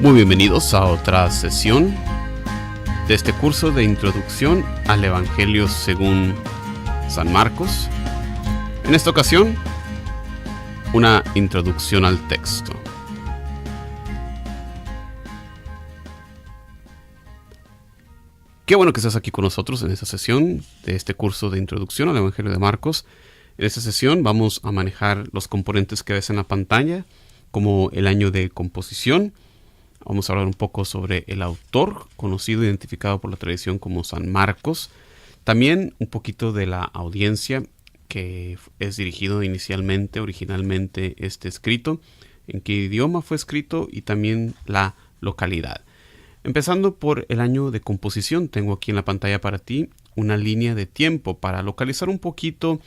Muy bienvenidos a otra sesión de este curso de introducción al Evangelio según San Marcos. En esta ocasión, una introducción al texto. Qué bueno que estás aquí con nosotros en esta sesión de este curso de introducción al Evangelio de Marcos. En esta sesión vamos a manejar los componentes que ves en la pantalla, como el año de composición. Vamos a hablar un poco sobre el autor, conocido e identificado por la tradición como San Marcos. También un poquito de la audiencia que es dirigido originalmente este escrito, en qué idioma fue escrito y también la localidad. Empezando por el año de composición, tengo aquí en la pantalla para ti una línea de tiempo para localizar un poquito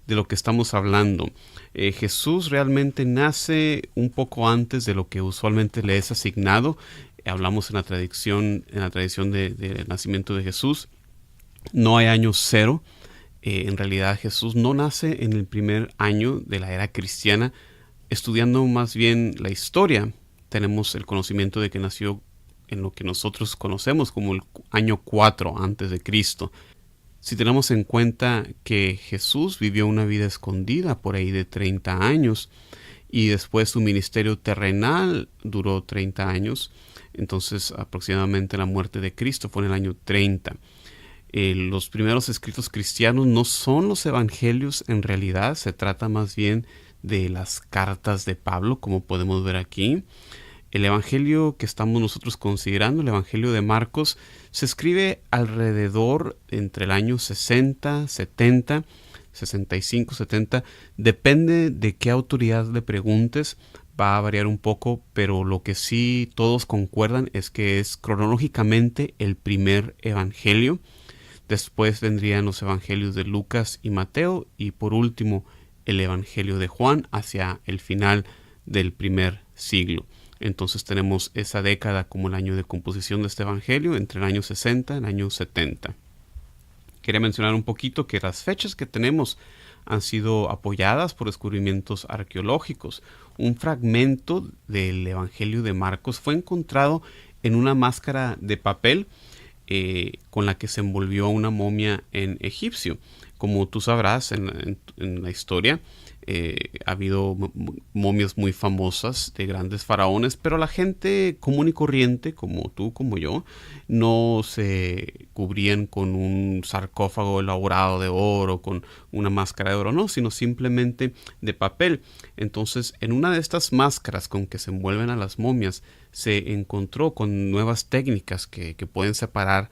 de lo que estamos hablando. Jesús realmente nace un poco antes de lo que usualmente le es asignado. Hablamos en la tradición del nacimiento de Jesús. No hay año cero. En realidad Jesús no nace en el primer año de la era cristiana. Estudiando más bien la historia, tenemos el conocimiento de que nació en lo que nosotros conocemos como el año 4 antes de Cristo. Si tenemos en cuenta que Jesús vivió una vida escondida por ahí de 30 años y después su ministerio terrenal duró 30 años, entonces aproximadamente la muerte de Cristo fue en el año 30. Los primeros escritos cristianos no son los evangelios en realidad, se trata más bien de las cartas de Pablo, como podemos ver aquí. El evangelio que estamos nosotros considerando, el evangelio de Marcos, se escribe alrededor entre el año 60, 70, 65, 70. Depende de qué autoridad le preguntes, va a variar un poco, pero lo que sí todos concuerdan es que es cronológicamente el primer evangelio. Después vendrían los evangelios de Lucas y Mateo y por último el evangelio de Juan hacia el final del primer siglo. Entonces tenemos esa década como el año de composición de este evangelio, entre el año 60 y el año 70. Quería mencionar un poquito que las fechas que tenemos han sido apoyadas por descubrimientos arqueológicos. Un fragmento del evangelio de Marcos fue encontrado en una máscara de papel con la que se envolvió una momia en egipcio. Como tú sabrás en la historia, ha habido momias muy famosas de grandes faraones, pero la gente común y corriente, como tú, como yo, no se cubrían con un sarcófago elaborado de oro, con una máscara de oro, no, sino simplemente de papel. Entonces, en una de estas máscaras con que se envuelven a las momias, se encontró con nuevas técnicas que pueden separar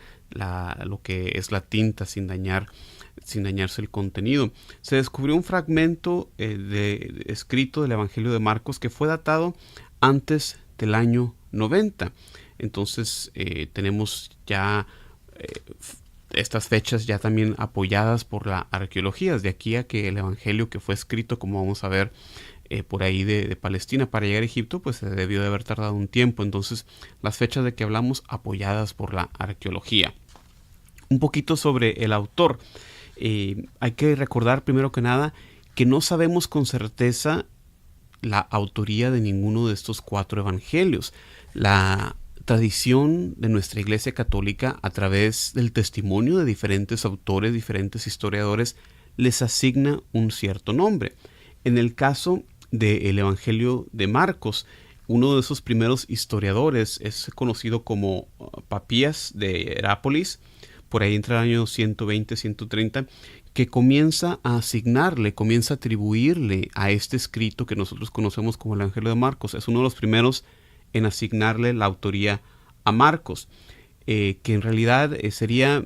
lo que es la tinta sin dañarse el contenido. Se descubrió un fragmento escrito del Evangelio de Marcos que fue datado antes del año 90. Entonces tenemos ya estas fechas ya también apoyadas por la arqueología. De aquí a que el Evangelio que fue escrito, como vamos a ver, por ahí de Palestina para llegar a Egipto, pues se debió de haber tardado un tiempo. Entonces las fechas de que hablamos apoyadas por la arqueología. Un poquito sobre el autor. Hay que recordar primero que nada que no sabemos con certeza la autoría de ninguno de estos 4 evangelios. La tradición de nuestra Iglesia Católica, a través del testimonio de diferentes autores, diferentes historiadores, les asigna un cierto nombre. En el caso del Evangelio de Marcos, uno de esos primeros historiadores es conocido como Papías de Herápolis, por ahí entre el año 120, 130, que comienza a atribuirle a este escrito que nosotros conocemos como el Evangelio de Marcos. Es uno de los primeros en asignarle la autoría a Marcos, que en realidad sería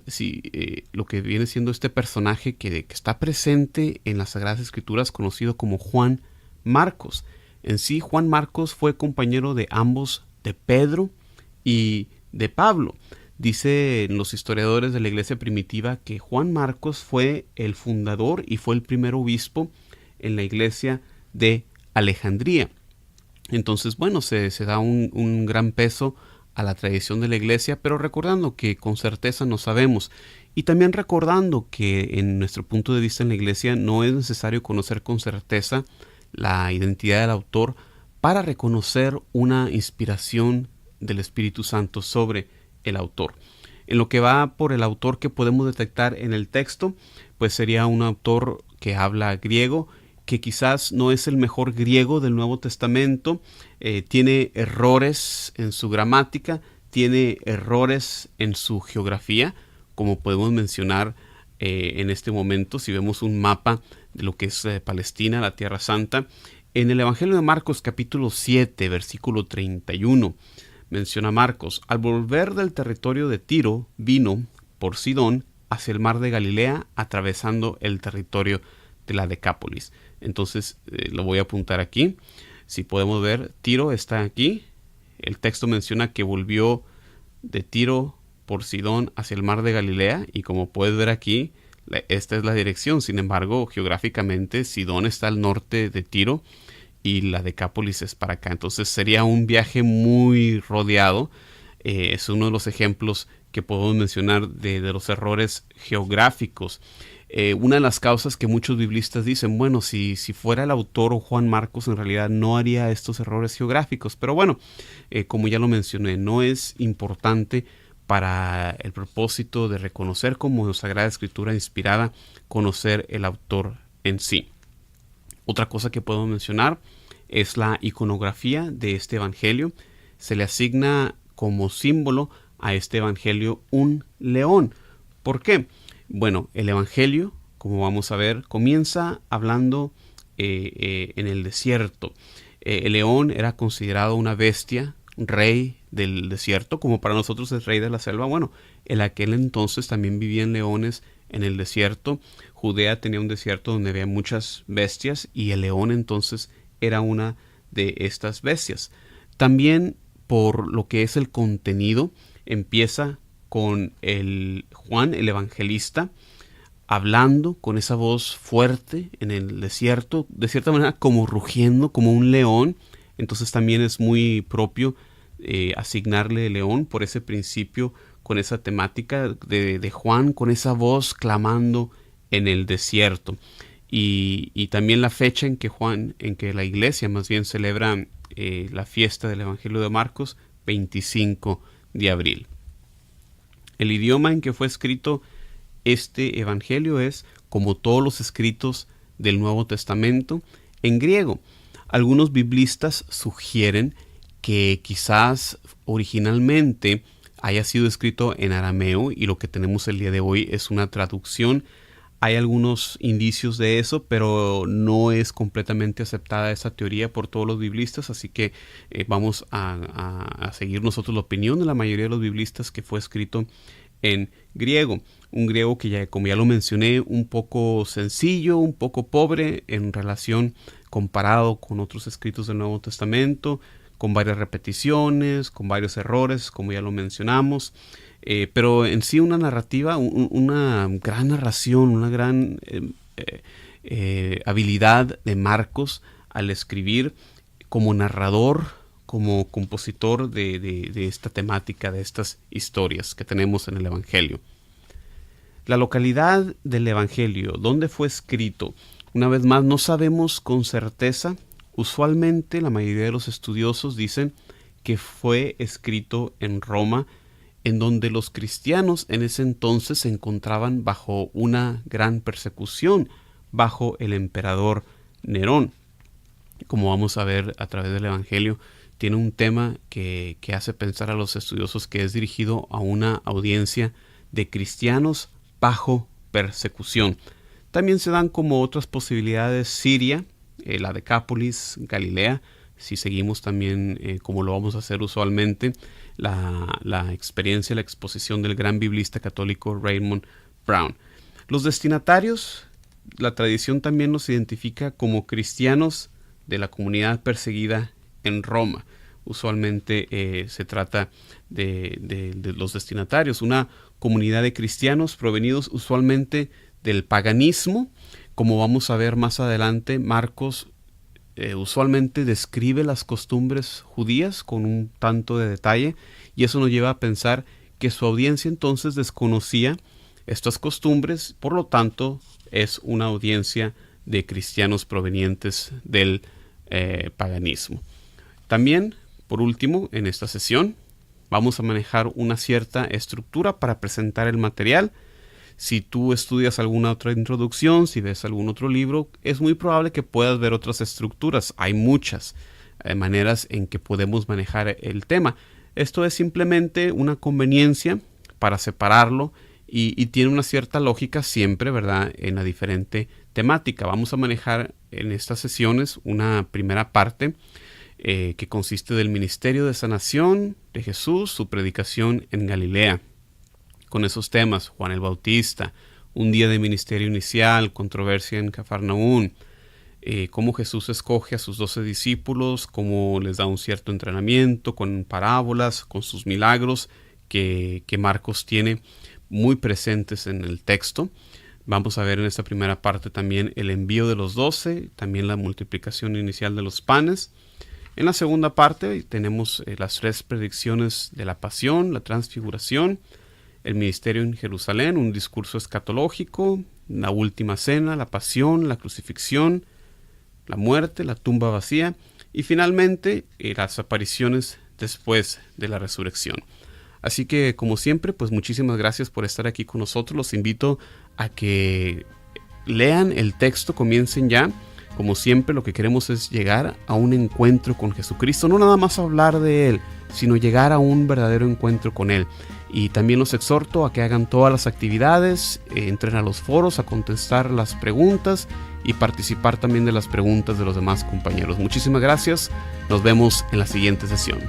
lo que viene siendo este personaje que está presente en las Sagradas Escrituras, conocido como Juan Marcos. En sí, Juan Marcos fue compañero de ambos, de Pedro y de Pablo. Dicen los historiadores de la iglesia primitiva que Juan Marcos fue el fundador y fue el primer obispo en la iglesia de Alejandría. Entonces, bueno, se da un gran peso a la tradición de la iglesia, pero recordando que con certeza no sabemos. Y también recordando que en nuestro punto de vista en la iglesia no es necesario conocer con certeza la identidad del autor para reconocer una inspiración del Espíritu Santo sobre el autor. En lo que va por el autor que podemos detectar en el texto, pues sería un autor que habla griego, que quizás no es el mejor griego del Nuevo Testamento, tiene errores en su gramática, tiene errores en su geografía, como podemos mencionar en este momento, si vemos un mapa de lo que es Palestina, la Tierra Santa. En el Evangelio de Marcos capítulo 7, versículo 31, menciona Marcos: al volver del territorio de Tiro, vino por Sidón hacia el mar de Galilea, atravesando el territorio de la Decápolis. Entonces lo voy a apuntar aquí. Si podemos ver, Tiro está aquí. El texto menciona que volvió de Tiro por Sidón hacia el mar de Galilea, y como puedes ver aquí, esta es la dirección. Sin embargo, geográficamente Sidón está al norte de Tiro y la Decápolis es para acá. Entonces sería un viaje muy rodeado. Es uno de los ejemplos que podemos mencionar de los errores geográficos. Una de las causas que muchos biblistas dicen, bueno, si fuera el autor o Juan Marcos, en realidad no haría estos errores geográficos. Pero bueno, como ya lo mencioné, no es importante para el propósito de reconocer como Sagrada Escritura inspirada, conocer el autor en sí. Otra cosa que podemos mencionar es la iconografía de este evangelio. Se le asigna como símbolo a este evangelio un león. ¿Por qué? Bueno, el evangelio, como vamos a ver, comienza hablando en el desierto. El león era considerado una bestia, rey del desierto, como para nosotros es rey de la selva. Bueno, en aquel entonces también vivían leones en el desierto. Judea tenía un desierto donde había muchas bestias, y el león entonces era una de estas bestias. También por lo que es el contenido, empieza con Juan el evangelista hablando con esa voz fuerte en el desierto, de cierta manera como rugiendo, como un león. Entonces también es muy propio asignarle león por ese principio, con esa temática de Juan, con esa voz clamando en el desierto. Y también la fecha en que la iglesia más bien celebra la fiesta del Evangelio de Marcos, 25 de abril. El idioma en que fue escrito este evangelio es, como todos los escritos del Nuevo Testamento, en griego. Algunos biblistas sugieren que quizás originalmente haya sido escrito en arameo, y lo que tenemos el día de hoy es una traducción. Hay algunos indicios de eso, pero no es completamente aceptada esa teoría por todos los biblistas, así que vamos a seguir nosotros la opinión de la mayoría de los biblistas, que fue escrito en griego. Un griego que, como ya lo mencioné, un poco sencillo, un poco pobre en relación comparado con otros escritos del Nuevo Testamento, con varias repeticiones, con varios errores, como ya lo mencionamos. Pero en sí una narrativa, una gran narración, una gran habilidad de Marcos al escribir como narrador, como compositor de esta temática, de estas historias que tenemos en el Evangelio. La localidad del Evangelio, donde fue escrito, una vez más no sabemos con certeza. Usualmente la mayoría de los estudiosos dicen que fue escrito en Roma, en donde los cristianos en ese entonces se encontraban bajo una gran persecución, bajo el emperador Nerón. Como vamos a ver a través del Evangelio, tiene un tema que hace pensar a los estudiosos que es dirigido a una audiencia de cristianos bajo persecución. También se dan como otras posibilidades Siria, la Decápolis, Galilea, si seguimos también como lo vamos a hacer usualmente, la experiencia, la exposición del gran biblista católico Raymond Brown. Los destinatarios, la tradición también nos identifica como cristianos de la comunidad perseguida en Roma. Usualmente se trata de los destinatarios, una comunidad de cristianos provenidos usualmente del paganismo. Como vamos a ver más adelante, Marcos usualmente describe las costumbres judías con un tanto de detalle, y eso nos lleva a pensar que su audiencia entonces desconocía estas costumbres, por lo tanto es una audiencia de cristianos provenientes del paganismo. También, por último, en esta sesión Vamos a manejar una cierta estructura para presentar el material. Si tú estudias alguna otra introducción, si ves algún otro libro, es muy probable que puedas ver otras estructuras. Hay muchas maneras en que podemos manejar el tema. Esto es simplemente una conveniencia para separarlo y tiene una cierta lógica siempre, ¿verdad?, en la diferente temática. Vamos a manejar en estas sesiones una primera parte que consiste del ministerio de sanación de Jesús, su predicación en Galilea. Con esos temas, Juan el Bautista, un día de ministerio inicial, controversia en Cafarnaún, cómo Jesús escoge a sus 12 discípulos, cómo les da un cierto entrenamiento con parábolas, con sus milagros que Marcos tiene muy presentes en el texto. Vamos a ver en esta primera parte también el envío de los 12, también la multiplicación inicial de los panes. En la segunda parte tenemos las 3 predicciones de la pasión, la transfiguración, el ministerio en Jerusalén, un discurso escatológico, la última cena, la pasión, la crucifixión, la muerte, la tumba vacía y finalmente las apariciones después de la resurrección. Así que, como siempre, pues muchísimas gracias por estar aquí con nosotros. Los invito a que lean el texto, comiencen ya. Como siempre, lo que queremos es llegar a un encuentro con Jesucristo. No nada más hablar de Él, sino llegar a un verdadero encuentro con Él. Y también los exhorto a que hagan todas las actividades, entren a los foros a contestar las preguntas y participar también de las preguntas de los demás compañeros. Muchísimas gracias. Nos vemos en la siguiente sesión.